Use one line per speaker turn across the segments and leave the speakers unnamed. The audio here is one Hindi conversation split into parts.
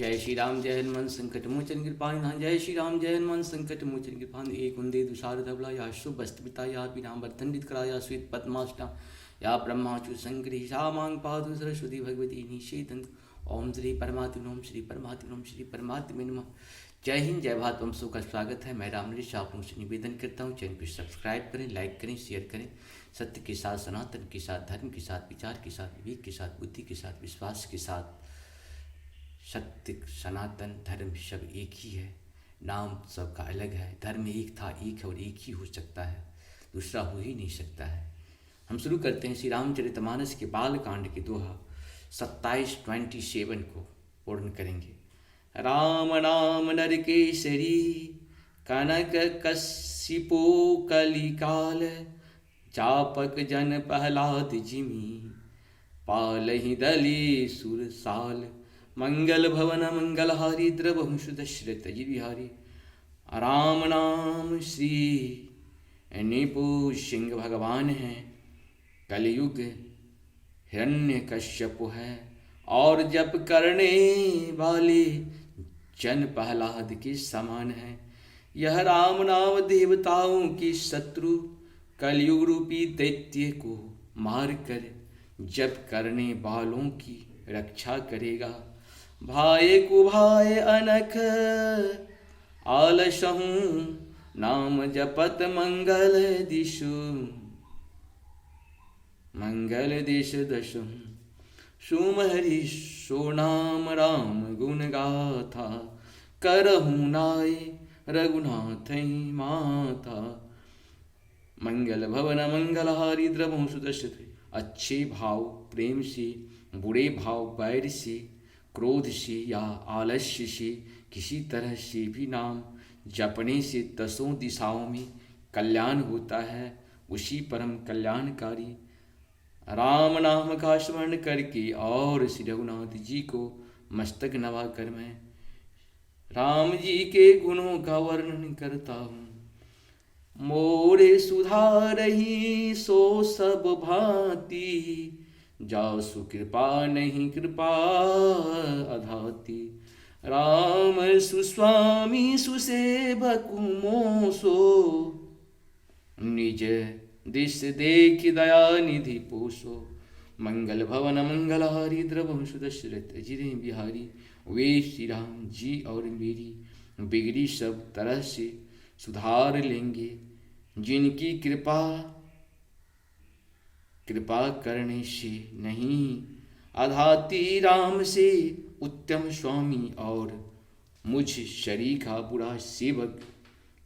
जय श्री राम जय हनुमान संकट मोचन कृपानिधान। जय श्री राम जय हनुमान संकट मोचन कृपान। एक वंदे तुषार धवला या शुभ वस्त्रपिता या पीनांबर दंडित करा या श्वेत पद्माष्टा या ब्रह्माचु संग्रही सा मांग पादु सरस्वती भगवती निषेधन। ओम श्री परमात्मा ओम श्री परमात्मा ओम श्री परमात्मा नमः। जय हिंद जय भारत। तुम सबका स्वागत है। मैं रामनिश आप लोगों से निवेदन करता हूँ, चैनल को सब्सक्राइब करें, लाइक करें, शेयर करें। सत्य के साथ, सनातन के साथ, धर्म के साथ, विचार के साथ, विवेक के साथ, बुद्धि के साथ, विश्वास के साथ। सत्य सनातन धर्म सब एक ही है, नाम सबका अलग है। धर्म एक था, एक है और एक ही हो सकता है, दूसरा हो ही नहीं सकता है। हम शुरू करते हैं श्री रामचरितमानस के बाल कांड के दोहा 27-27 को पूर्ण करेंगे। राम नाम नर केसरी कनक कश्यपो कलिकाल। चापक जन प्रहलाद जिमी पालहि दली सुरसाल। मंगल भवन मंगलहारी द्रवहुषु दशरथ जी बिहारी। राम नाम श्री निपु सिंह भगवान है। कलयुग हिरण्य कश्यप है और जप करने वाले जन प्रहलाद के समान है। यह राम नाम देवताओं की शत्रु कलयुग रूपी दैत्य को मारकर जप करने वालों की रक्षा करेगा। भाई कुभाय अनख आलसहूँ नाम जपत मंगल दिश दशहूँ। सुमहरि सो नाम राम गुण गाथा करहूँ नाय रघुनाथ माथा। मंगल भवन मंगलहारी द्रवहुँ सुदशरथ। अच्छे भाव प्रेम से, बुरे भाव बैर से, क्रोध से या आलस्य से, किसी तरह से भी नाम जपने से 10 दिशाओं में कल्याण होता है। उसी परम कल्याणकारी राम नाम का स्मरण करके और श्री रघुनाथ जी को मस्तक नवा कर मैं राम जी के गुणों का वर्णन करता हूँ। मोरे सुधारही सो सब भांति, जासु कृपा नहीं कृपा अधाति। राम सुस्वामी सुसेवक मोसो, निज दिश देख दया निधि पोसो। मंगल भवन मंगलहारी द्रवहुषु दशरथ जी बिहारी। वे श्री राम जी और मेरी बिगड़ी सब तरह से सुधार लेंगे, जिनकी कृपा करने से नहीं अधाती। राम से उत्तम स्वामी और मुझ शरीका बुरा सेवक,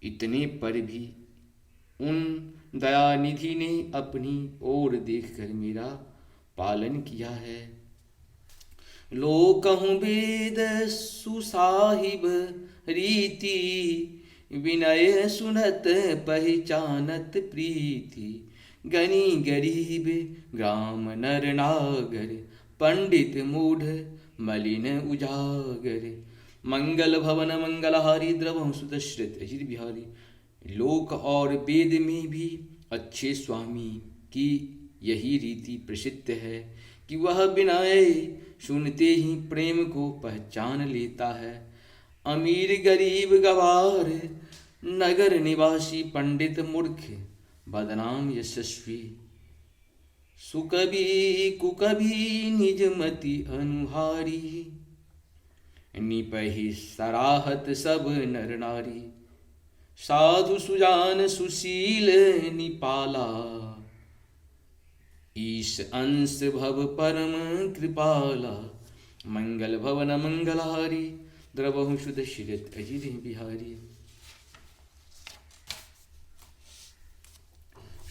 इतने पर भी उन दयानिधि ने अपनी ओर देखकर मेरा पालन किया है। लोकहूँ वेद सुसाहिब रीति, विनय सुनत पहचानत प्रीति। गनी गरीब ग्राम नर नागर, पंडित मूढ़ मलिन उजागर। मंगल भवन मंगलहारी द्रवहुषु दशरथ जी बिहारी। लोक और वेद में भी अच्छे स्वामी की यही रीति प्रसिद्ध है कि वह विनय सुनते ही प्रेम को पहचान लेता है। अमीर गरीब गवार, नगर निवासी पंडित मूर्ख, बदनाम यशस्वी, सुकवि कुकवि निज मति अनुहारी। निपहि सराहत सब नर नारी, साधु सुजान सुशील निपाला। ईश अंश भव परम कृपाला। मंगल भवन मंगलहारी द्रवहुषु दशरथ जी बिहारी।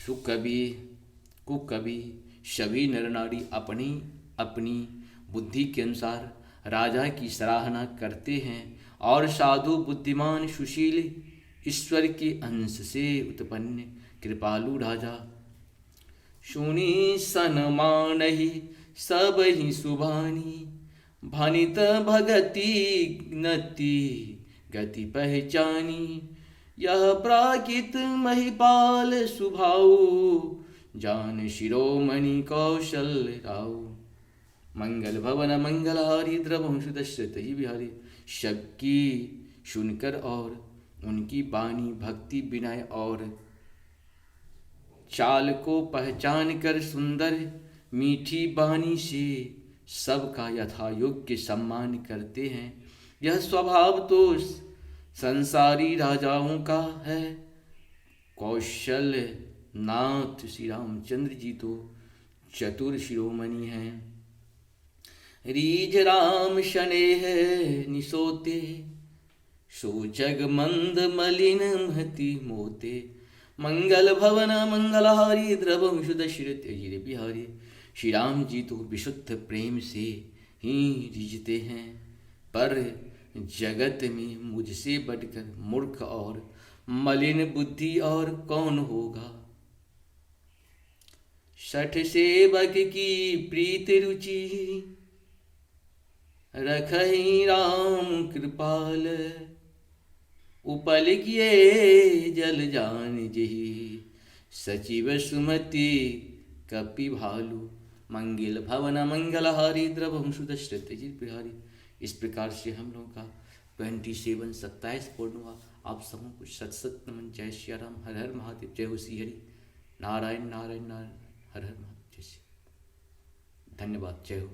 सुकवि कुकवि सभी नर नारी अपनी अपनी बुद्धि के अनुसार राजा की सराहना करते हैं और साधु बुद्धिमान सुशील ईश्वर के अंश से उत्पन्न कृपालु राजा। सुनी सनमानहि सब ही सुभानी, भनित भगति नति गति पहचानी। यह प्राकृत महिपाल सुभाऊ, जान शिरोमणि कौशल राऊ। मंगल भवन मंगलहारी द्रवंशु दशरथ ही बिहारी। सबकी सुनकर और उनकी बानी भक्ति विनय और चाल को पहचान कर सुंदर मीठी बानी से सबका यथा योग्य सम्मान करते हैं। यह स्वभाव तो संसारी राजाओं का है। कौशल्य नाथ श्री रामचंद्र जी तो चतुर शिरोमणि हैं। रीझ राम शनेह निसोते, सो जग मंद मलिन महति मोते। मंगल भवन मंगलहारी द्रवंशु दशरथ अजिर बिहारी। श्री राम जी तो विशुद्ध प्रेम से ही रिझते हैं, पर जगत में मुझसे बढ़कर मूर्ख और मलिन बुद्धि और कौन होगा। सठ सेवक की प्रीत रुचि, रखहि राम कृपाल। उपल किए जल जान जेहि, सचिव सुमति कपि भालू। मंगल भवन मंगलहारी द्रवंशु दशरथ जी बिहारी। इस प्रकार से हम लोगों का 27 पूर्ण हुआ। आप सबों को सत सत नमन। जय श्री राम। हर हर महादेव। जय हो श्री हरि। नारायण नारायण नारायण। हर हर महादेव। जय श्री। धन्यवाद। जय हो।